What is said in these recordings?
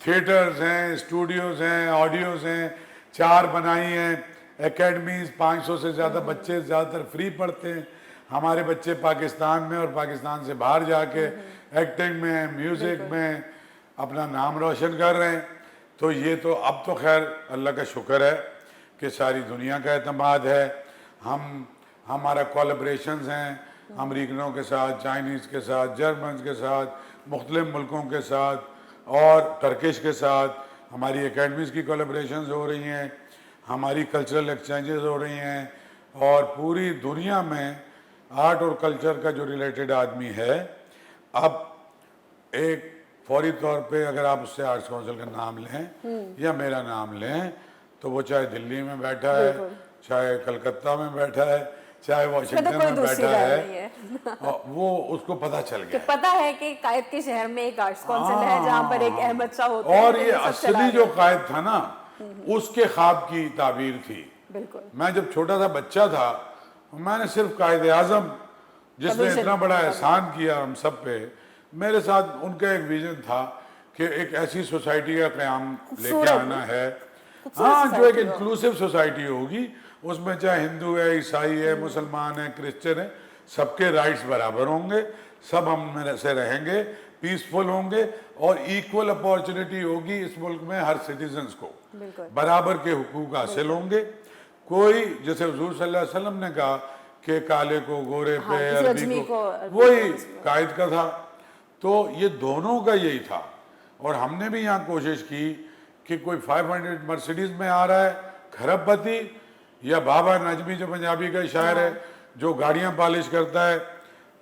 Theatres ہیں, studios ہیں, audios ہیں, 4 بنائی ہیں, اکیڈمیز, 500 سے زیادہ بچے زیادہ تر فری پڑھتے ہیں. ہمارے بچے پاکستان میں اور پاکستان سے باہر جا کے ایکٹنگ میں, میوزک میں اپنا نام روشن کر رہے ہیں. تو یہ تو اب تو خیر اللہ کا شکر ہے کہ ساری دنیا کا اعتماد ہے. ہمارا کولیبریشنز ہیں امریکنوں کے ساتھ, چائنیز کے ساتھ, جرمنز کے ساتھ, مختلف ملکوں کے ساتھ اور ٹرکش کے ساتھ. ہماری اکیڈمیز کی کولیبریشنز ہو رہی ہیں, ہماری کلچرل ایکسچینجز ہو رہی ہیں, اور پوری دنیا میں آرٹ اور کلچر کا جو ریلیٹڈ آدمی ہے, اب ایک فوری طور پہ اگر آپ اس سے آرٹس کونسل کا نام لیں یا میرا نام لیں تو وہ چاہے دلی میں بیٹھا ہے, چاہے کلکتہ میں بیٹھا ہے, چاہے واشنگٹن میں بیٹھا ہے, وہ اس کو پتہ چل گیا, پتہ ہے کہ قائد کے شہر میں ایک آرٹس کونسل ہے جہاں پر ایک احمد شاہ ہوتا ہے. اور یہ اصلی جو قائد تھا نا, اس کے خواب کی تعبیر تھی. بالکل. میں جب چھوٹا سا بچہ تھا, میں نے صرف قائد اعظم جس نے اتنا بڑا احسان کیا ہم سب پہ, میرے ساتھ ان کا ایک ویژن تھا کہ ایک ایسی سوسائٹی کا قیام لے کے آنا ہے, ہاں, جو ایک انکلوسیو سوسائٹی ہوگی, اس میں چاہے ہندو ہے, عیسائی ہے, مسلمان ہے, کرسچن ہے, سب کے رائٹس برابر ہوں گے, سب ہم میں سے رہیں گے, پیسفل ہوں گے, اور ایکول اپارچونٹی ہوگی اس ملک میں ہر سٹیزنز کو, برابر کے حقوق حاصل ہوں گے. کوئی جیسے حضور صلی اللہ علیہ وسلم نے کہا کہ کالے کو گورے پہ, عربی کو, وہی قائد کا تھا. تو یہ دونوں کا یہی تھا. اور ہم نے بھی یہاں کوشش کی کہ کوئی 500 مرسیڈیز میں آ رہا ہے کھرب پتی, یا بابا نجمی جو پنجابی کا شاعر ہے جو گاڑیاں پالش کرتا ہے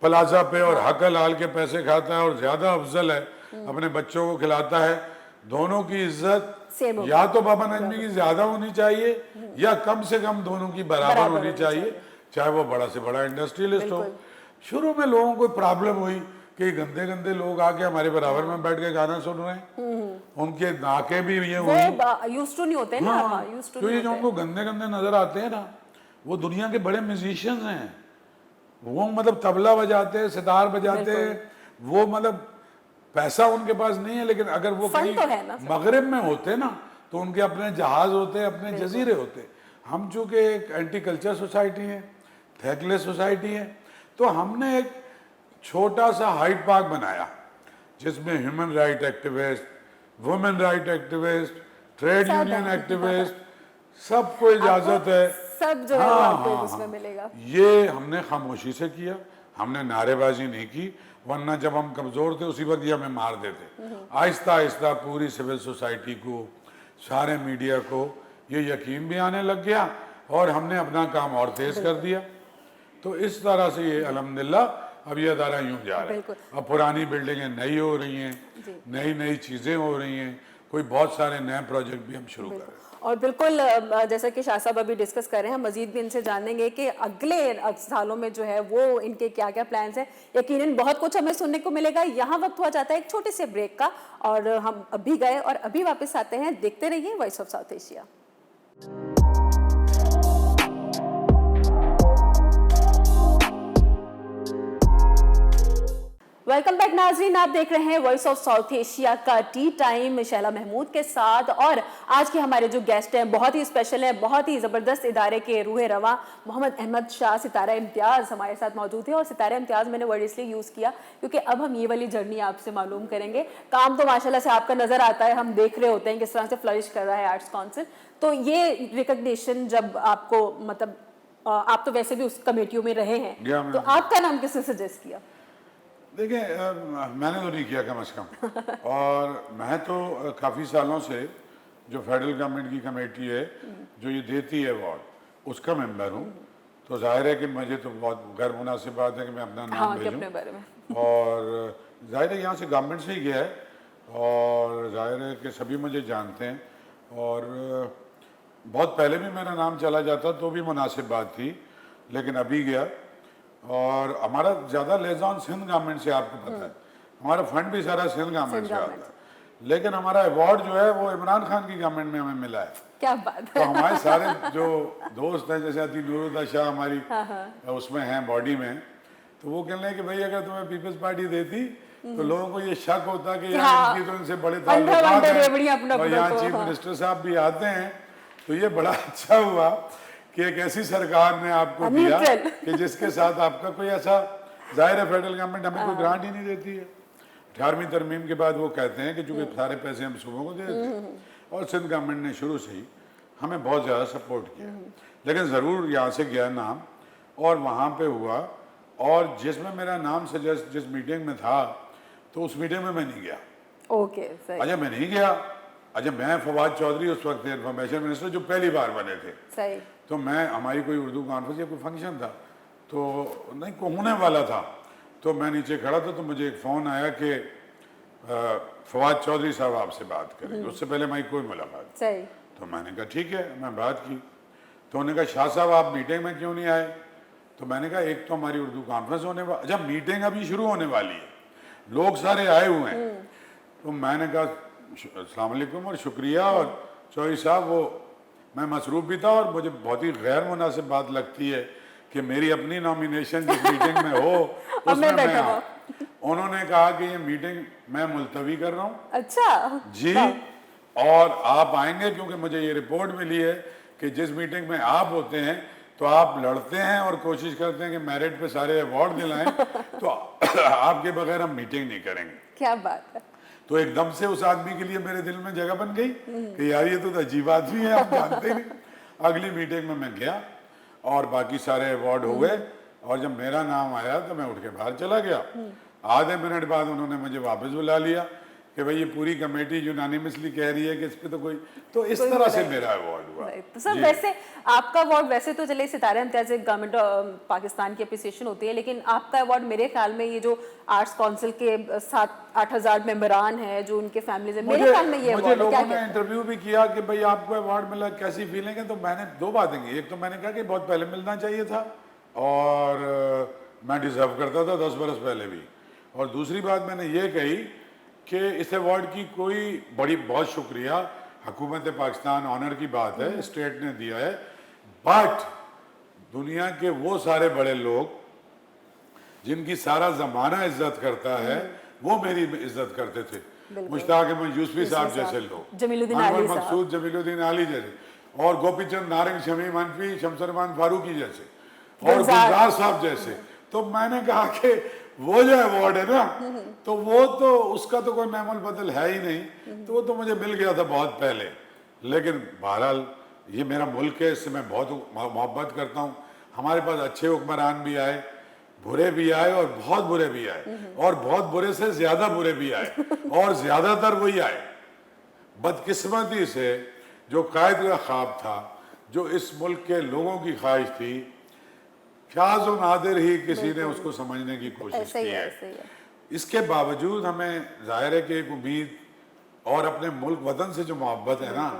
پلازا پہ اور حق حلال کے پیسے کھاتا ہے اور زیادہ افضل ہے, اپنے بچوں کو کھلاتا ہے, دونوں کی عزت یا تو بابا نجمی کی زیادہ ہونی چاہیے یا کم سے کم دونوں کی برابر ہونی چاہیے, چاہے وہ بڑا سے بڑا انڈسٹریلسٹ ہو. شروع میں لوگوں کو پرابلم ہوئی کہ گندے گندے لوگ آ کے ہمارے برابر میں بیٹھ کے گانا سن رہے ہیں, ان کے ناکیں بھی یہ ہوئی, یوزڈ نہیں ہوتے نا, تو یہ جو ان کو گندے گندے نظر آتے ہیں نا, وہ دنیا کے بڑے میوزیشینز ہیں. وہ مطلب طبلہ بجاتے ہیں, ستار بجاتے ہیں, وہ مطلب پیسہ ان کے پاس نہیں ہے, لیکن اگر وہ مغرب میں ہوتے نا تو ان کے اپنے جہاز ہوتے, اپنے جزیرے ہوتے. ہم چونکہ ایک اینٹی کلچر سوسائٹی ہے, تھیکلیس سوسائٹی ہے, تو ہم نے ایک چھوٹا سا ہائیڈ پارک بنایا جس میں human right activist, women right activist, trade union activist, سب کو اجازت ہے, سب جو ہے آپ کو اس میں ملے گا. یہ ہم نے خاموشی سے کیا, ہم نے نعرے بازی نہیں کی, ورنہ جب ہم کمزور تھے اسی وقت یہ ہمیں مار دیتے. آہستہ آہستہ پوری سول سوسائٹی کو, سارے میڈیا کو یہ یقین بھی آنے لگ گیا, اور ہم نے اپنا کام اور تیز کر دیا. تو اس طرح سے یہ الحمدللہ اب یہ ادارہ یوں جا رہا ہے. اب پرانی بلڈنگیں نئی ہو رہی ہیں, نئی نئی چیزیں ہو رہی ہیں, کوئی بہت سارے نئے پروجیکٹ بھی ہم شروع کر رہے ہیں. اور بالکل جیسا کہ شاہ صاحب ابھی ڈسکس کر رہے ہیں, ہم مزید بھی ان سے جانیں گے کہ اگلے سالوں میں جو ہے وہ ان کے کیا کیا پلانز ہیں. یقیناً بہت کچھ ہمیں سننے کو ملے گا. یہاں وقت ہوا جاتا ہے ایک چھوٹے سے بریک کا, اور ہم ابھی گئے اور ابھی واپس آتے ہیں. دیکھتے رہیے voice of South Asia. Welcome back ناظرین, آپ دیکھ رہے ہیں وائس آف ساؤتھ ایشیا کا ٹی ٹائم شیلا محمود کے ساتھ. اور آج کے ہمارے جو گیسٹ ہیں بہت ہی اسپیشل ہیں, بہت ہی زبردست ادارے کے روح رواں محمد احمد شاہ ستارہ امتیاز ہمارے ساتھ موجود ہیں. اور ستارہ امتیاز میں نے ورڈ اس لیے یوز کیا کیونکہ اب ہم یہ والی جرنی آپ سے معلوم کریں گے. کام تو ماشاءاللہ سے آپ کا نظر آتا ہے, ہم دیکھ رہے ہوتے ہیں کس طرح سے فلرش کر رہا ہے آرٹس کونسل. تو یہ ریکگنیشن جب آپ کو, مطلب آپ تو ویسے بھی اس کمیٹیوں میں رہے ہیں, تو آپ کا نام کس نے سجیسٹ کیا؟ دیکھیں, میں نے تو نہیں کیا کم از کم, اور میں تو کافی سالوں سے جو فیڈرل گورنمنٹ کی کمیٹی ہے جو یہ دیتی ہے ایوارڈ, اس کا ممبر ہوں. تو ظاہر ہے کہ مجھے تو بہت غیر مناسب بات ہے کہ میں اپنا نام بھیجوں, اور ظاہر ہے یہاں سے گورنمنٹ سے ہی گیا ہے, اور ظاہر ہے کہ سبھی مجھے جانتے ہیں, اور بہت پہلے بھی میرا نام چلا جاتا تو بھی مناسب بات تھی, لیکن ابھی گیا. اور ہمارا زیادہ لیزان سندھ گورنمنٹ سے, آپ کو پتہ ہے ہمارا فنڈ بھی سارا سندھ گورنمنٹ سے آتا ہے, لیکن ہمارا ایوارڈ جو ہے وہ عمران خان کی گورنمنٹ میں ہمیں ملا ہے. کیا بات ہے. تو ہمارے سارے جو دوست ہیں, جیسے عطی نور اللہ شاہ ہماری اس میں ہیں باڈی میں, تو وہ کہنے لگے کہ بھائی اگر تمہیں پیپلز پارٹی دیتی تو لوگوں کو یہ شک ہوتا کہ یار ہاں، ان کی تو ان سے بڑے اندھا تعلقات بندھا ریوڑیاں اپنا ہیں اور اپنا یہاں کو، چیف ہاں۔ منسٹر صاحب بھی آتے ہیں. تو یہ بڑا اچھا ہوا کہ ایک ایسی سرکار نے آپ کو دیا نیوٹرل۔ کہ جس کے ساتھ آپ کا کوئی ایسا، ظاہر ہے فیڈرل گورنمنٹ ہمیں کوئی گرانٹ ہی نہیں دیتی ہے. 18ویں ترمیم کے بعد وہ کہتے ہیں کہ چونکہ سارے پیسے ہم صوبوں کو دے دیتے ہیں، اور سندھ گورنمنٹ نے شروع سے ہی ہمیں بہت زیادہ سپورٹ کیا. لیکن ضرور یہاں سے گیا نام اور وہاں پہ ہوا، اور جس میں میرا نام سجیسٹ جس میٹنگ میں تھا تو اس میٹنگ میں نہیں گیا. اوکے صحیح اچھا میں نہیں گیا. اچھا میں فواد چودھری اس وقت انفارمیشن منسٹر جو پہلی بار بنے تھے، صحیح تو میں ہماری کوئی اردو کانفرنس یا کوئی فنکشن تھا تو نہیں کو ہونے والا تھا، تو میں نیچے کھڑا تھا تو مجھے ایک فون آیا کہ فواد چودھری صاحب آپ سے بات کریں گے. اس سے پہلے ہماری کوئی ملاقات. صحیح تو میں نے کہا ٹھیک ہے، میں بات کی. تو انہوں نے کہا شاہ صاحب آپ میٹنگ میں کیوں نہیں آئے؟ تو میں نے کہا ایک تو ہماری اردو کانفرنس ہونے والی، اچھا میٹنگ ابھی شروع ہونے والی ہے، لوگ سارے آئے ہوئے ہیں. تو میں نے کہا السلام علیکم اور شکریہ، اور چودھری صاحب وہ میں مصروف بھی تھا اور مجھے بہت ہی غیر مناسب بات لگتی ہے کہ میری اپنی نامینیشن جس میٹنگ میں ہو اس میں میں آؤں. انہوں نے کہا کہ یہ میٹنگ میں ملتوی کر رہا ہوں. اچھا جی، اور آپ آئیں گے کیونکہ مجھے یہ رپورٹ ملی ہے کہ جس میٹنگ میں آپ ہوتے ہیں تو آپ لڑتے ہیں اور کوشش کرتے ہیں کہ میرٹ پہ سارے ایوارڈ دلائیں، تو آپ کے بغیر ہم میٹنگ نہیں کریں گے. کیا بات ہے. تو ایک دم سے اس آدمی کے لیے میرے دل میں جگہ بن گئی کہ یار یہ تو عجیب آدمی ہے، آپ جانتے نہیں. اگلی میٹنگ میں گیا اور باقی سارے ایوارڈ ہوئے، اور جب میرا نام آیا تو میں اٹھ کے باہر چلا گیا. آدھے منٹ بعد انہوں نے مجھے واپس بلا لیا کہ بھئی یہ پوری کمیٹی یونانیمسلی کہہ رہی ہے کہ اس پہ تو کوئی، تو اس طرح سے میرا ایوارڈ ہوا. تو سر ویسے آپ کا ایوارڈ ویسے تو چلے ستارے امتیاز گورنمنٹ پاکستان کی اپریسیشن ہوتی ہے، لیکن آپ کا ایوارڈ میرے خیال میں یہ جو آرٹس کونسل کے 7-8 ہزار ممبران ہیں جو ان کے فیملیز ہیں، میرے خیال میں یہ مجھے ایوارڈ لوگوں نے انٹرویو بھی کیا کہ بھئی آپ کو ایوارڈ ملا کیسی فیلنگ ہے. تو میں نے دو باتیں کی. ایک تو میں نے کہا کہ بہت پہلے ملنا چاہیے تھا اور میں ڈیزرو کرتا تھا 10 برس پہلے بھی. اور دوسری بات میں نے یہ کہی کہ اس ایوارڈ کی کوئی بہت شکریہ، حکومت پاکستان آنر کی بات ہے، اسٹیٹ نے دیا ہے، بٹ دنیا کے وہ سارے بڑے لوگ جن کی سارا زمانہ عزت کرتا ہے وہ میری عزت کرتے تھے. مشتاق احمد یوسفی صاحب جیسے لوگ، جمیل الدین انور علی صاحب، مقصود جمیل الدین علی جیسے، اور گوپی چند نارنگ، شمیم انفی، شمس ارمان فاروقی جیسے، اور گلزار صاحب جیسے. تو میں نے کہا کہ وہ جو ایوارڈ ہے نا تو وہ تو اس کا تو کوئی نعم البدل ہے ہی نہیں، تو وہ تو مجھے مل گیا تھا بہت پہلے. لیکن بہرحال یہ میرا ملک ہے، اس سے میں بہت محبت کرتا ہوں. ہمارے پاس اچھے حکمران بھی آئے، برے بھی آئے اور بہت برے بھی آئے، اور بہت برے سے زیادہ برے بھی آئے، اور زیادہ تر وہی آئے. بدقسمتی سے جو قائد کا خواب تھا، جو اس ملک کے لوگوں کی خواہش تھی، شاذ و نادر ہی کسی نے اس کو سمجھنے کی کوشش کی ہے. اس کے باوجود ہمیں ظاہر ہے کہ ایک امید اور اپنے ملک وطن سے جو محبت ہے نا،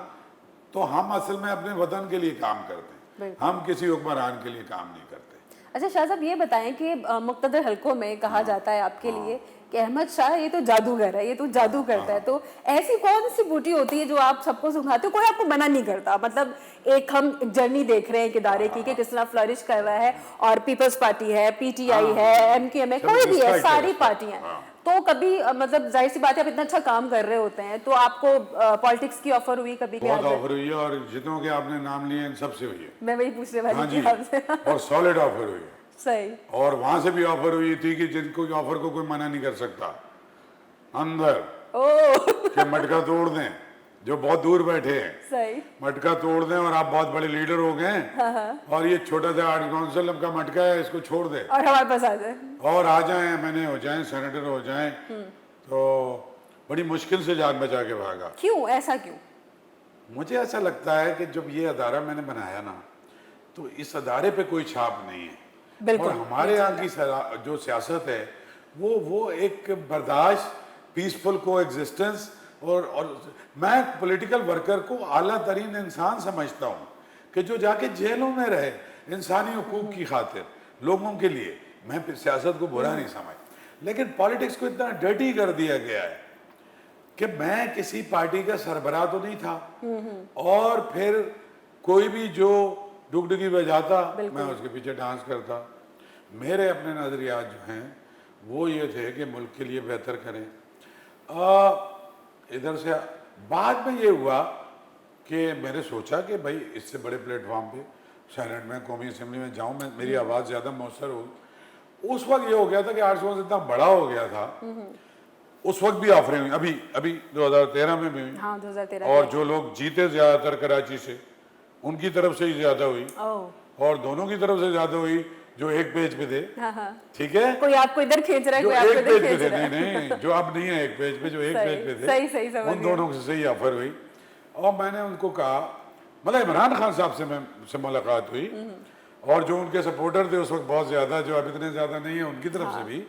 تو ہم اصل میں اپنے وطن کے لیے کام کرتے ہیں، ہم کسی حکمران کے لیے کام نہیں کرتے. اچھا شاہ صاحب یہ بتائیں کہ مقتدر حلقوں میں کہا جاتا ہے آپ کے لیے کہ احمد شاہ یہ تو جادوگر ہے، یہ تو جادو کرتا ہے. تو ایسی کون سی بوٹی ہوتی ہے جو آپ سب کو سکھاتے ہو، کوئی آپ کو منع نہیں کرتا؟ مطلب ایک ہم جرنی دیکھ رہے ہیں ایک ادارے کی کہ کس طرح فلرش کر رہا ہے، اور پیپلز پارٹی ہے، پی ٹی آئی ہے، ایم کیو ایم ہے، کوئی بھی ہے، ساری پارٹیاں. تو کبھی مطلب ظاہر سی بات ہے آپ اتنا اچھا کام کر رہے ہوتے ہیں تو آپ کو پالیٹکس کی آفر ہوئی کبھی؟ بہت آفر ہوئی ہے، اور جتنوں کے آپ نے نام لیے ان سب سے ہوئی ہے. میں وہی پوچھنے والی تھی آپ سے. اور سالڈ آفر ہوئی ہے. صحیح. اور وہاں سے بھی آفر ہوئی تھی کہ جن کو آفر کو کوئی منع نہیں کر سکتا اندر کہ مٹکا توڑ دیں، جو بہت دور بیٹھے ہیں، صحیح مٹکا توڑ دیں اور آپ بہت بڑے لیڈر ہو گئے ہیں، اور یہ چھوٹا سا آرٹ کونسل کا مٹکا ہے، اس کو چھوڑ دیں اور ہمارے پاس آ جائیں اور آ جائیں، ایم این اے ہو جائیں، سینیٹر ہو جائیں. تو بڑی مشکل سے جان بچا کے بھاگا. کیوں ایسا کیوں؟ مجھے ایسا لگتا ہے کہ جب یہ ادارہ میں نے بنایا نا تو اس ادارے پہ کوئی چھاپ نہیں ہے. اور ہمارے یہاں کی جو سیاست ہے وہ ایک برداشت، پیسفل کو ایگزسٹنس، اور میں پولیٹیکل ورکر کو اعلیٰ ترین انسان سمجھتا ہوں کہ جو جا کے جیلوں میں رہے انسانی حقوق کی خاطر لوگوں کے لیے. میں سیاست کو برا نہیں سمجھ، لیکن پالیٹکس کو اتنا ڈرٹی کر دیا گیا ہے کہ میں کسی پارٹی کا سربراہ تو نہیں تھا، اور پھر کوئی بھی جو ڈگڈگی بجاتا میں اس کے پیچھے ڈانس کرتا. میرے اپنے نظریات جو ہیں وہ یہ تھے کہ ملک کے لیے بہتر کریں. ادھر سے بعد میں یہ ہوا کہ میں نے سوچا کہ بھائی اس سے بڑے پلیٹ فارم پہ سینٹ میں قومی اسمبلی میں جاؤں, میں میری آواز زیادہ مؤثر ہو. اس وقت یہ ہو گیا تھا کہ آرٹس کونسل اتنا بڑا ہو گیا تھا, اس وقت بھی آفریں ہوئی, ابھی 2013 میں بھی ہوئی. ہاں 2013 اور جو لوگ جیتے زیادہ تر کراچی سے ان کی طرف سے ہی زیادہ ہوئی, اور دونوں کی طرف سے زیادہ ہوئی جو ایک پیج پہ تھے. ٹھیک ہے, کوئی آپ کو ادھر کھینچ رہا ہے, جو کوئی آپ کو ایک ادھر پیج پہ کھینچ تھے, رہا ہے. نہیں جو اب نہیں ہے ایک پیج پہ, جو ایک پیج پہ تھے صحیح سمجھ ان دونوں سے صحیح آفر ہوئی. اور میں نے ان کو کہا, مطلب عمران خان صاحب سے ملاقات ہوئی, اور جو ان کے سپورٹر تھے اس وقت بہت زیادہ, جو اب اتنے زیادہ نہیں ہیں ان کی طرف سے بھی.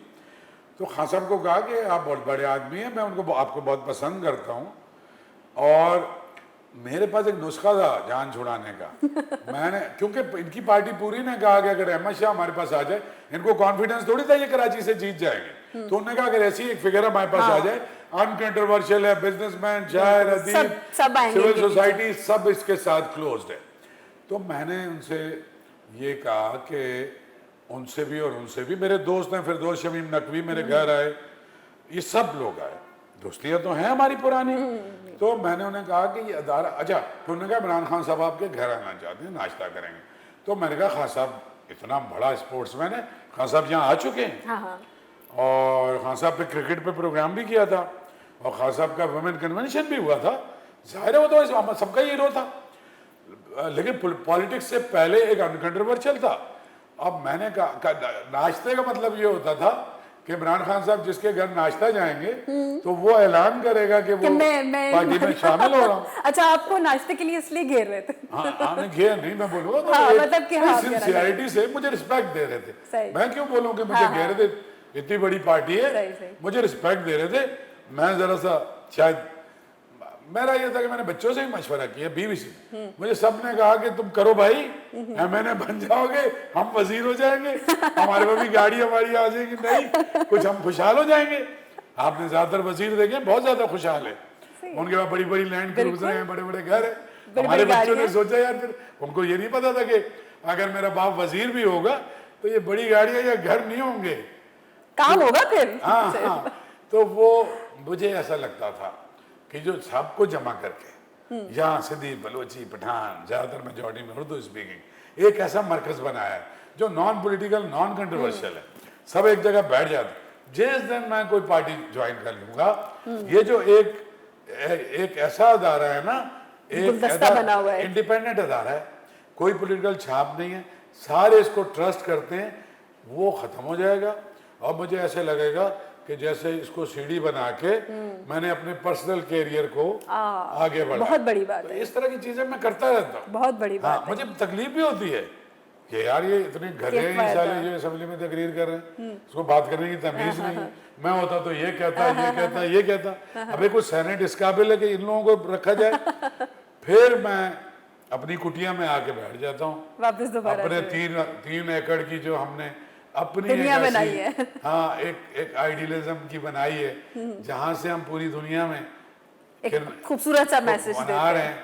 تو خان صاحب کو کہا کہ آپ بہت بڑے آدمی ہیں, میں آپ کو بہت پسند کرتا ہوں, اور میرے پاس ایک نسخہ تھا جان چھڑانے کا. میں نے, کیونکہ ان کی پارٹی پوری نے کہا کہ اگر احمد شاہ ہمارے پاس آ جائے, ان کو کانفیڈنس تھوڑی تھا یہ کراچی سے جیت جائیں گے, تو انہوں نے کہا اگر ایسی ایک فگر ہمارے پاس آ جائے, انکنٹروورشل ہے, بزنس مین, شاعر, ادیب, سول سوسائٹی سب اس کے ساتھ کلوزڈ ہے. تو میں نے ان سے یہ کہا کہ ان سے بھی اور ان سے بھی, میرے دوست ہیں فردوس شمیم نقوی میرے گھر آئے, یہ سب لوگ آئے, دوستیاں تو ہیں ہماری پرانی. تو میں نے انہیں کہا کہ یہ ادارہ, اچھا تو انہوں نے کہا عمران خان صاحب آپ کے گھر آنا چاہتے ہیں, ناشتہ کریں گے. تو میں نے کہا خان صاحب اتنا بڑا اسپورٹس مین ہے, خان صاحب یہاں آ چکے ہیں, اور خان صاحب پہ کرکٹ پہ پروگرام بھی کیا تھا, اور خان صاحب کا ویمن کنونشن بھی ہوا تھا, ظاہر ہے وہ تو سب کا ہیرو تھا, لیکن پالیٹکس سے پہلے ایک انکنٹروورشل تھا. اب میں نے کہا ناشتے کا مطلب یہ ہوتا تھا کہ عمران خان صاحب جس کے گھر ناشتہ جائیں گے تو وہ اعلان کرے گا کہ وہ پارٹی میں شامل ہو رہا ہوں. اچھا آپ کو ناشتے کے لیے اس لیے گھیر رہے تھے؟ ہاں نہیں گھیر نہیں, میں بولوں گا سنسیئرٹی سے مجھے رسپیکٹ دے رہے تھے. میں کیوں بولوں کہ مجھے گھیر رہے تھے, اتنی بڑی پارٹی ہے, مجھے رسپیکٹ دے رہے تھے. میں ذرا سا شاید میرا یہ تھا کہ میں نے بچوں سے ہی مشورہ کیا, بیوی سے, مجھے سب نے کہا کہ تم کرو بھائی, ایم این اے بن جاؤ گے, ہم وزیر ہو جائیں گے, ہمارے پاس بھی گاڑی ہماری آ جائے گی, نہیں کچھ ہم خوشحال ہو جائیں گے. آپ نے زیادہ تر وزیر دیکھے بہت زیادہ خوشحال ہے, ان کے پاس بڑی بڑی لینڈ کروزر ہیں, بڑے بڑے گھر ہیں. ہمارے بچوں نے سوچا یار, پھر ان کو یہ نہیں پتا تھا کہ اگر میرا باپ وزیر بھی ہوگا تو یہ بڑی گاڑیاں یا گھر نہیں ہوں گے, کام ہوگا پھر. ہاں تو وہ مجھے ایسا لگتا تھا کہ جو سب کو جمع کر کے یہاں سندھی, بلوچی, پٹھان, زیادہ تر میجورٹی میں اردو اسپیکنگ, ایک ایسا مرکز بنایا ہے جو نان پولیٹیکل, نان کنٹروورشل ہے, سب ایک جگہ بیٹھ جاتے. جس دن میں کوئی پارٹی جوائن کر لوں گا, یہ جو ایک ایسا ادارہ ہے نا, ایک انڈیپینڈنٹ ادارہ ہے, کوئی پولیٹیکل چھاپ نہیں ہے, سارے اس کو ٹرسٹ کرتے ہیں, وہ ختم ہو جائے گا. اور مجھے ایسے لگے گا کہ جیسے اس کو سیڑھی بنا کے میں نے اپنے پرسنل کیریئر کو آگے بڑھا. بہت بڑی بات ہے, اس طرح کی چیزیں میں کرتا رہتا ہوں. بہت بڑی بات ہے. مجھے تکلیف بھی ہوتی ہے کہ یار یہ اتنے گھرے ہیں سالے جو اسمبلی میں تقریر کر رہے ہیں, اس کو بات کرنے کی تمیز نہیں. میں ہوتا تو یہ کہتا, یہ کہتا, یہ کہتا. ابھی کچھ سینٹ اس قابل ہے کہ ان لوگوں کو رکھا جائے. پھر میں اپنی کٹیا میں آ کے بیٹھ جاتا ہوں, واپس دوبارہ اپنے 3 ایکڑ کی جو ہم نے اپنی بنائی ہے, ہاں ایک آئیڈیلزم کی بنائی ہے, جہاں سے ہم پوری دنیا میں ایک خوبصورت سا میسج بنا رہے ہیں.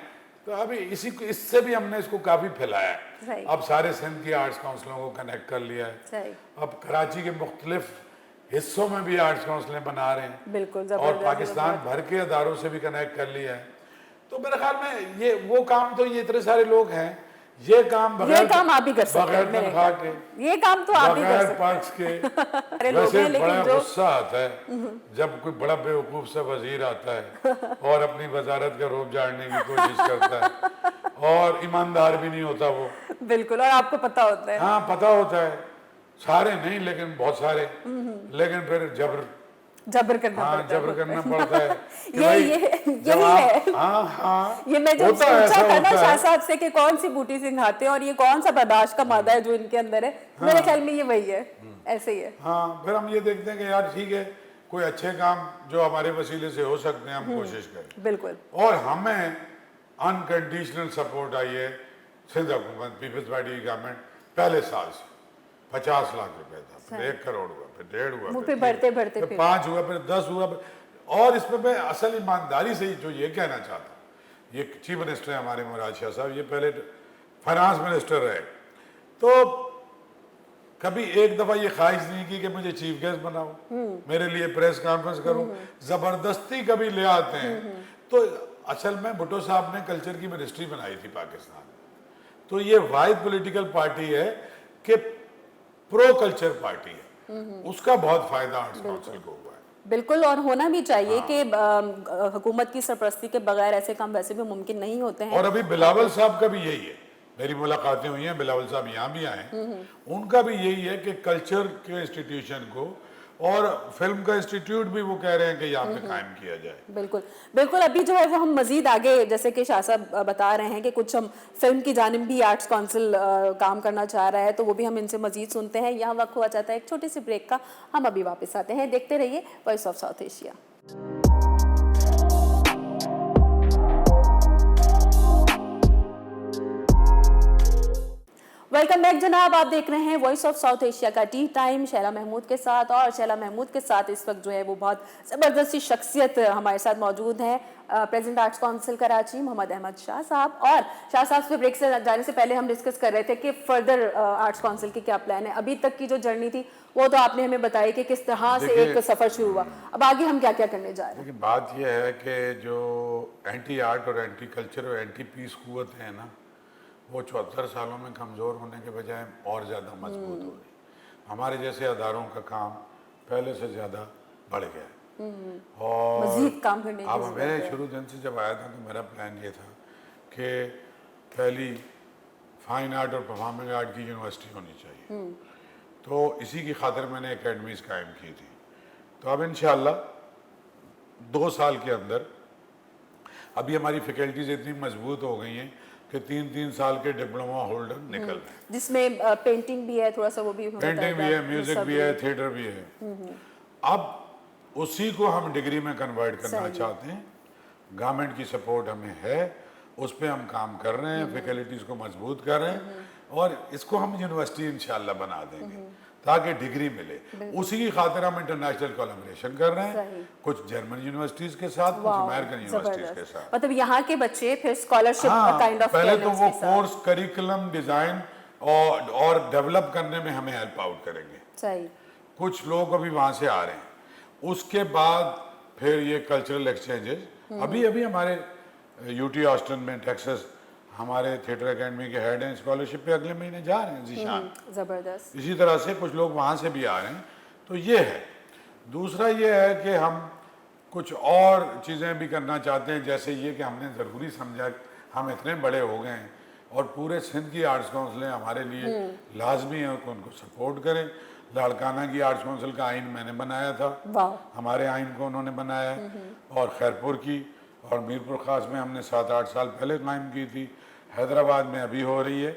تو ابھی اس سے بھی ہم نے اس کو کافی پھیلایا ہے. اب سارے سندھ کی آرٹس کاؤنسلوں کو کنیکٹ کر لیا ہے. اب کراچی کے مختلف حصوں میں بھی آرٹس کاؤنسلیں بنا رہے ہیں, بالکل, اور پاکستان بھر کے اداروں سے بھی کنیکٹ کر لیا ہے. تو میرے خیال میں یہ وہ کام تو یہ اتنے سارے لوگ ہیں, یہ کام بغیر آپ ہی کر سکتے ہیں, بغیر تنخواہ کے, یہ کام تو آپ ہی کر بغیر سکتے پارکس کے. ویسے بڑا غصہ آتا ہے جب کوئی بڑا بیوقوف سا وزیر آتا ہے اور اپنی وزارت کا روب جاڑنے کی کوشش کرتا ہے, اور ایماندار بھی نہیں ہوتا وہ. بالکل, اور آپ کو پتا ہوتا ہے. ہاں پتا ہوتا ہے, سارے نہیں لیکن بہت سارے, لیکن پھر جبر کرنا پڑتا ہے. یہی ہے, یہ میں جو پوچھا تھا نا شاہ صاحب سے کہ کون سی بوٹی سنگھاتے ہیں اور یہ کون سا برداشت کا مادہ ہے جو ان کے اندر ہے, میرے خیال میں یہ وہی ہے, ایسے ہی ہے. ہاں پھر ہم یہ دیکھتے ہیں کہ یار ٹھیک ہے, کوئی اچھے کام جو ہمارے وسیلے سے ہو سکتے ہیں ہم کوشش کریں. بالکل, اور ہمیں انکنڈیشنل سپورٹ آئی ہے سندھ حکومت, پیپلز پارٹی کی گورنمنٹ پہلے سال سے 50 لاکھ روپے تھا, پھر 1 کروڑ ہوا, پھر 1.5 ہوا, پھر بڑھتے بڑھتے 5 ہوا, پھر 10 ہوا. اور اس پہ میں اصل ایمانداری سے جو یہ کہنا چاہتا ہوں, یہ چیف منسٹر ہیں ہمارے مراد شاہ صاحب, یہ پہلے فائنانس منسٹر رہے. تو کبھی ایک دفعہ یہ خواہش نہیں کی کہ مجھے چیف گیسٹ بناؤ، میرے لیے پریس کانفرنس کروں، زبردستی کبھی لے آتے ہیں. تو اصل میں بھٹو صاحب نے کلچر کی منسٹری بنائی تھی پاکستان میں، تو یہ واحد پولیٹیکل پارٹی ہے کہ پرو کلچر پارٹی ہے، اس کا بہت فائدہ آرٹس کونسل کو ہوا ہے. بالکل، اور ہونا بھی چاہیے کہ حکومت کی سرپرستی کے بغیر ایسے کام ویسے بھی ممکن نہیں ہوتے ہیں. اور ابھی بلاول صاحب کا بھی یہی ہے، میری ملاقاتیں ہوئی ہیں، بلاول صاحب یہاں بھی آئے ہیں، ان کا بھی یہی ہے کہ کلچر کے انسٹیٹیوشن کو اور فلم کا انسٹیٹیوٹ بھی وہ کہہ رہے ہیں کہ یہاں پہ قائم کیا جائے. بالکل بالکل. ابھی جو ہے وہ ہم مزید آگے، جیسے کہ شاہ صاحب بتا رہے ہیں کہ کچھ ہم فلم کی جانب بھی آرٹس کونسل کام کرنا چاہ رہا ہے، تو وہ بھی ہم ان سے مزید سنتے ہیں. یہاں وقت ہوا چاہتا ہے ایک چھوٹی سی بریک کا، ہم ابھی واپس آتے ہیں. دیکھتے رہیے voice of South Asia. Welcome back جناب، آپ دیکھ رہے ہیں وائس آف ساؤتھ ایشیا کا ٹی ٹائم شیلا محمود کے ساتھ. اور شیلا محمود کے ساتھ اس وقت جو ہے وہ بہت زبردستی شخصیت ہمارے ساتھ موجود ہیں، پریزیڈنٹ آرٹس کونسل کراچی محمد احمد شاہ صاحب. اور شاہ صاحب سے بریک سے جانے سے پہلے ہم ڈسکس کر رہے تھے کہ فردر آرٹس کونسل کی کیا پلان ہے. ابھی تک کی جو جرنی تھی وہ تو آپ نے ہمیں بتائی کہ کس طرح سے ایک سفر شروع ہوا، اب آگے ہم کیا کیا کرنے جا رہے ہیں. لیکن بات یہ ہے کہ جو اینٹی آرٹ اور اینٹی کلچر اور اینٹی پیس قوت ہیں نا، وہ 74 سالوں میں کمزور ہونے کے بجائے اور زیادہ مضبوط ہو گئی. ہمارے جیسے اداروں کا کام پہلے سے زیادہ بڑھ گیا ہے، اور مزید کام کرنے کی اب میں شروع دن سے جب آیا تھا تو میرا پلان یہ تھا کہ پہلی فائن آرٹ اور پرفارمنگ آرٹ کی یونیورسٹی ہونی چاہیے، تو اسی کی خاطر میں نے اکیڈمیز قائم کی تھی. تو اب انشاءاللہ 2 سال کے اندر ابھی ہماری فیکلٹیز اتنی مضبوط ہو گئی ہیں کہ 3 سال کے ڈپلوما ہولڈر نکل رہے ہیں، جس میں پینٹنگ بھی ہے، تھوڑا سا وہ بھی پینٹنگ بھی ہے، میوزک بھی ہے، تھیٹر بھی ہے. اب اسی کو ہم ڈگری میں کنورٹ کرنا چاہتے ہیں. گورنمنٹ کی سپورٹ ہمیں ہے، اس پہ ہم کام کر رہے ہیں، فیکلٹیز کو مضبوط کر رہے ہیں، اور اس کو ہم یونیورسٹی انشاءاللہ بنا دیں گے تاکہ ڈگری ملے. اسی کی خاطر ہم انٹرنیشنل کولیبریشن کر رہے ہیں، کچھ جرمن یونیورسٹیز کے ساتھ، کچھ امریکن یونیورسٹیز کے ساتھ. مطلب یہاں کے بچے پھر اسکالرشپ کائنڈ آف پہلے تو وہ کورس کریکولم ڈیزائن اور ڈیولپ کرنے میں ہمیں ہیلپ آؤٹ کریں گے. صحیح. کچھ لوگ ابھی وہاں سے آ رہے ہیں. اس کے بعد پھر یہ کلچرل ایکسچینجز، ابھی ہمارے یو ٹی آسٹن میں ٹیکسس ہمارے تھیٹر اکیڈمی کے ہیڈ ہیں، اسکالرشپ پہ اگلے مہینے جا رہے ہیں ذیشان. زبردست. اسی طرح سے کچھ لوگ وہاں سے بھی آ رہے ہیں. تو یہ ہے. دوسرا یہ ہے کہ ہم کچھ اور چیزیں بھی کرنا چاہتے ہیں، جیسے یہ کہ ہم نے ضروری سمجھا ہم اتنے بڑے ہو گئے ہیں اور پورے سندھ کی آرٹس کونسلیں ہمارے لیے لازمی ہیں کہ ان کو سپورٹ کریں. لاڑکانہ کی آرٹس کونسل کا آئین میں نے بنایا تھا، ہمارے آئین کو انہوں نے بنایا ہے. اور خیرپور کی اور میرپور خاص میں ہم نے 7-8 سال پہلے قائم کی تھی. حیدرآباد میں ابھی ہو رہی ہے،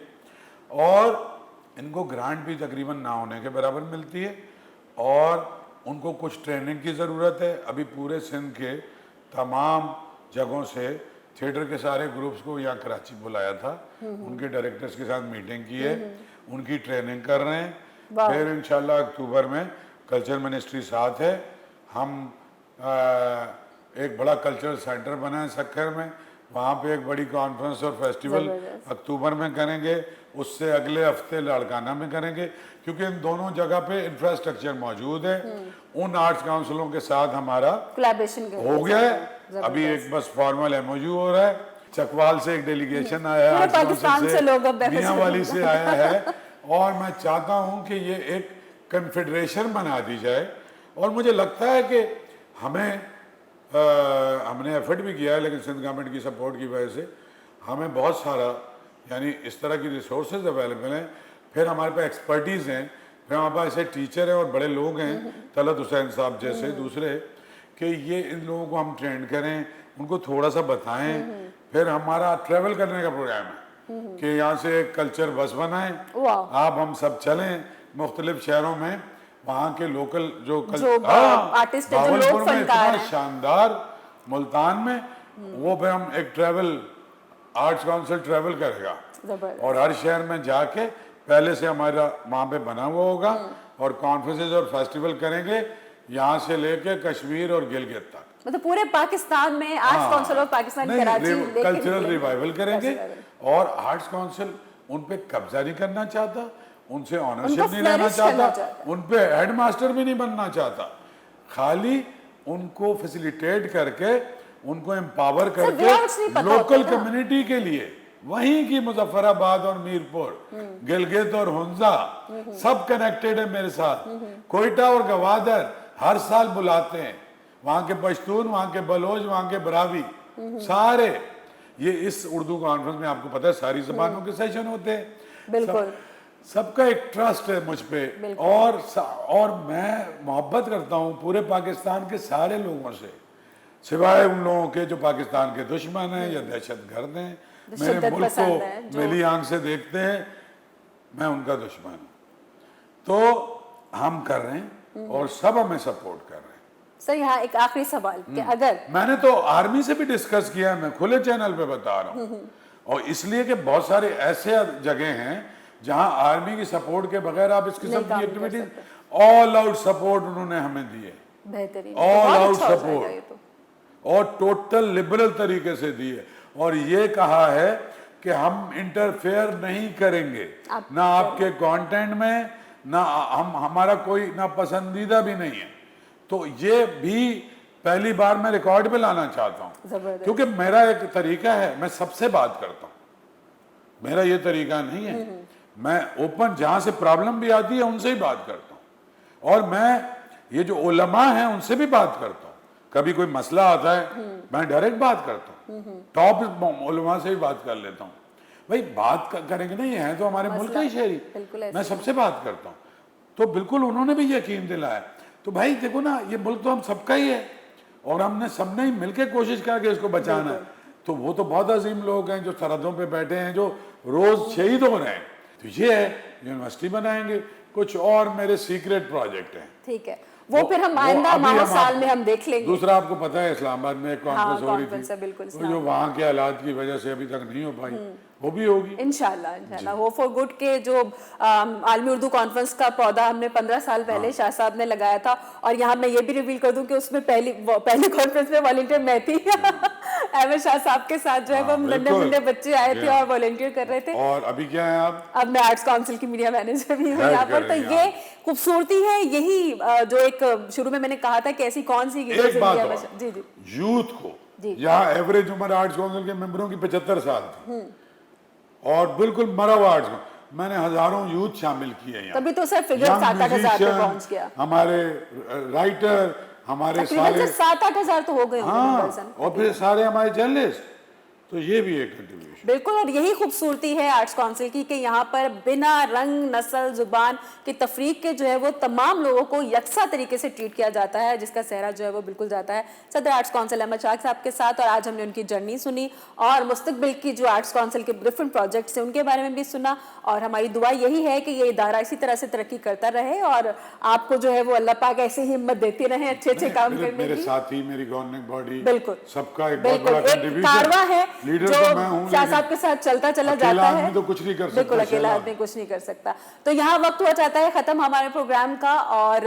اور ان کو گرانٹ بھی تقریباً نہ ہونے کے برابر ملتی ہے، اور ان کو کچھ ٹریننگ کی ضرورت ہے. ابھی پورے سندھ کے تمام جگہوں سے تھیٹر کے سارے گروپس کو یہاں کراچی بلایا تھا، ان کے ڈائریکٹرز کے ساتھ میٹنگ کی ہے، ان کی ٹریننگ کر رہے ہیں. پھر انشاءاللہ اکتوبر میں کلچر منسٹری ساتھ ہے، ہم ایک بڑا کلچرل سینٹر بنا ہے سکھر میں، وہاں پہ ایک بڑی کانفرنس اور فیسٹیول اکتوبر میں کریں گے. اس سے اگلے ہفتے لاڑکانہ میں کریں گے، کیونکہ ان دونوں جگہ پہ انفراسٹرکچر موجود ہے. ان آرٹس کاؤنسلوں کے ساتھ ہمارا کولیبریشن ہو گیا ہے، ابھی ایک بس فارمل ایم او یو ہو رہا ہے. چکوال سے ایک ڈیلیگیشن آیا ہے، آرٹس کاؤنسل سے، میاں والی سے آیا ہے، اور میں چاہتا ہوں کہ یہ ایک کنفیڈریشن بنا دی جائے. اور مجھے لگتا ہے کہ ہم نے ایفرٹ بھی کیا ہے، لیکن سندھ گورنمنٹ کی سپورٹ کی وجہ سے ہمیں بہت سارا یعنی اس طرح کی ریسورسز اویلیبل ہیں. پھر ہمارے پاس ایکسپرٹیز ہیں، پھر ہمارے پاس ایسے ٹیچر ہیں اور بڑے لوگ ہیں، طلعت حسین صاحب جیسے دوسرے، کہ یہ ان لوگوں کو ہم ٹرین کریں، ان کو تھوڑا سا بتائیں. پھر ہمارا ٹریول کرنے کا پروگرام ہے کہ یہاں سے ایک کلچر بس بنائیں، آپ ہم سب چلیں مختلف شہروں میں، وہاں کے لوکل جو آرٹسٹ ہیں، جو لوگ فنکار ہیں، شاندار ملتان میں، وہ پھر ہم ایک ٹریول آرٹس کونسل ٹریول کرے گا، اور ہر شہر میں جا کے پہلے سے ہمارا وہاں پہ بنا ہوا ہوگا، اور کانفرنسز اور فیسٹیول کریں گے یہاں سے لے کے کشمیر اور گلگت تک. مطلب پورے پاکستان میں arts council of Pakistan Karachi cultural revival کریں گے. اور آرٹس کونسل ان پہ قبضہ نہیں کرنا چاہتا، ان سے آنرشپ نہیں لینا چاہتا, ان پہ ہیڈ ماسٹر بھی نہیں بننا چاہتا, خالی ان کو فیسیلیٹیٹ کر کے, ان کو امپاور کر کے لوکل کمیونٹی کے لیے, وہیں کی مظفر آباد اور میرپور, گلگت اور ہنزا سب کنیکٹڈ ہے میرے ساتھ, کوئٹہ اور گوادر ہر سال بلاتے ہیں, وہاں کے پشتون, وہاں کے بلوچ, وہاں کے براوی, سارے یہ اس اردو کانفرنس میں آپ کو پتہ ہے ساری زبانوں کے سیشن ہوتے ہیں, بالکل سب کا ایک ٹرسٹ ہے مجھ پہ, اور میں محبت کرتا ہوں پورے پاکستان کے سارے لوگوں سے, سوائے ان لوگوں کے جو پاکستان کے دشمن ہیں یا دہشت گرد ہیں, میرے ملک کو میری آنکھ سے دیکھتے ہیں, میں ان کا دشمن ہوں. تو ہم کر رہے ہیں اور سب ہمیں سپورٹ کر رہے ہیں. سر یہاں ایک آخری سوال کہ اگر میں نے تو آرمی سے بھی ڈسکس کیا ہے, میں کھلے چینل پہ بتا رہا ہوں, اور اس لیے کہ بہت سارے ایسے جگہ ہیں جہاں آرمی کی سپورٹ کے بغیر آپ اس قسم کی ایکٹیویٹیز, آل آؤٹ سپورٹ انہوں نے ہمیں دیے, بہترین, آل آؤٹ سپورٹ, اور ٹوٹل لبرل طریقے سے دیے, اور یہ کہا ہے کہ ہم انٹرفیئر نہیں کریں گے نہ آپ کے کانٹینٹ میں, نہ ہمارا کوئی نہ پسندیدہ بھی نہیں ہے. تو یہ بھی پہلی بار میں ریکارڈ پہ لانا چاہتا ہوں, کیونکہ میرا ایک طریقہ ہے, میں سب سے بات کرتا ہوں, میرا یہ طریقہ نہیں ہے, میں اوپن جہاں سے پرابلم بھی آتی ہے ان سے ہی بات کرتا ہوں, اور میں یہ جو علماء ہیں ان سے بھی بات کرتا ہوں, کبھی کوئی مسئلہ آتا ہے میں ڈائریکٹ بات کرتا ہوں, ٹاپ علماء سے ہی بات کر لیتا ہوں, بھائی بات کریں گے نا, یہ ہیں تو ہمارے ملک کے ہی شہری, میں سب سے بات کرتا ہوں. تو بالکل انہوں نے بھی یقین دلایا. تو بھائی دیکھو نا, یہ ملک تو ہم سب کا ہی ہے, اور ہم نے سب نے مل کے کوشش کر کے اس کو بچانا ہے. تو وہ تو بہت عظیم لوگ ہیں جو سرحدوں پہ بیٹھے ہیں, جو روز شہید ہو رہے ہیں. تو یہ ہے, یونیورسٹی بنائیں گے, کچھ اور میرے سیکریٹ پروجیکٹ ہیں. ٹھیک ہے, وہ پھر ہم آئندہ ماہ سال میں ہم دیکھ لیں گے. دوسرا آپ کو پتہ ہے اسلام آباد میں ایک کانفرنس ہو رہی تھی, جو وہاں کے حالات کی وجہ سے ابھی تک نہیں ہو پائی, وہ بھی ہوگی انشاءاللہ وہ فار گڈ کے جو عالمی اردو کانفرنس کا پودا ہم نے 15 سال پہلے شاہ صاحب نے لگایا تھا, اور یہاں میں یہ بھی ریویل کر دوں کہ اس میں پہلی کانفرنس میں والنٹیئر میں تھی, احمد شاہ صاحب کے ساتھ جو ہے وہ ننھے منھے بچے آئے تھے اور والنٹیئر کر رہے تھے. اور ابھی کیا ہے آپ؟ اب میں آرٹس کاؤنسل کی میڈیا مینیجر بھی ہوں یہاں پر. تو یہ خوبصورتی ہے, یہی جو ایک شروع میں نے کہا تھا کہ ایسی کون سی ایک بات اور, یوتھ کو یہاں ایوریج عمر آرٹس کاؤنسل کے ممبروں کی 75 سال تھی, اور بالکل مرا ہوا آرٹس, میں نے ہزاروں یوتھ شامل کیے ہیں. تبھی تو سر فگر 7-8 ہزار پہ پہنچ گیا. ہمارے رائٹر, ہمارے سارے 7-8 ہزار تو ہو گئے ہوں گے, اور پھر سارے ہمارے جرنلسٹ. تو یہ بھی ایک کنٹریبیوشن بالکل, اور یہی خوبصورتی ہے آرٹس کونسل کی کہ یہاں پر بنا رنگ, نسل, زبان کی تفریق کے جو ہے وہ تمام لوگوں کو یکساں طریقے سے ٹریٹ کیا جاتا ہے, جس کا صحرا جو ہے وہ بالکل جاتا ہے صدر آرٹس کونسل احمد شاہ صاحب کے ساتھ. اور آج ہم نے ان کی جرنی سنی, اور مستقبل کی جو آرٹس کونسل کے ڈفرنٹ پروجیکٹس ہیں ان کے بارے میں بھی سنا, اور ہماری دعا یہی ہے کہ یہ ادارہ اسی طرح سے ترقی کرتا رہے, اور آپ کو جو ہے وہ اللہ پاک ایسے ہی ہمت دیتی رہیں اچھے اچھے کام کرنے کی. میرے ساتھی, میری گورننگ باڈی, بالکل سب کا ایک بہت بڑا کنٹریبیوشن کارواں ہے جو شاہ صاحب کے ساتھ چلتا چلا جاتا ہے. تو کچھ نہیں کر سکتا, بالکل اکیلا آدمی کچھ نہیں کر سکتا. تو یہاں وقت ہوا چاہتا ہے ختم ہمارے پروگرام کا, اور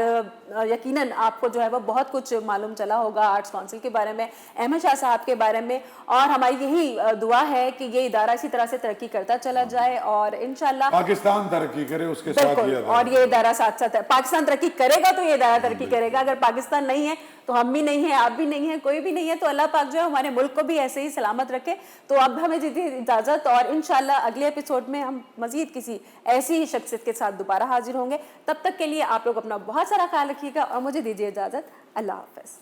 یقیناً آپ کو جو ہے وہ بہت کچھ معلوم چلا ہوگا آرٹس کونسل کے بارے میں, احمد شاہ صاحب کے بارے میں, اور ہماری یہی دعا ہے کہ یہ ادارہ اسی طرح سے ترقی کرتا چلا جائے, اور انشاءاللہ پاکستان ترقی کرے اس کے ساتھ, اور یہ ادارہ ساتھ ساتھ ہے. پاکستان ترقی کرے گا تو یہ ادارہ ترقی کرے گا, اگر پاکستان نہیں ہے تو ہم بھی نہیں ہیں, آپ بھی نہیں ہیں, کوئی بھی نہیں ہے. تو اللہ پاک جو ہے ہمارے ملک کو بھی ایسے ہی سلامت رکھے. تو اب ہمیں دیجیے اجازت, اور انشاءاللہ اگلے ایپیسوڈ میں ہم مزید کسی ایسی ہی شخصیت کے ساتھ دوبارہ حاضر ہوں گے. تب تک کے لیے آپ لوگ اپنا بہت سارا خیال رکھیے گا, اور مجھے دیجیے اجازت. اللہ حافظ.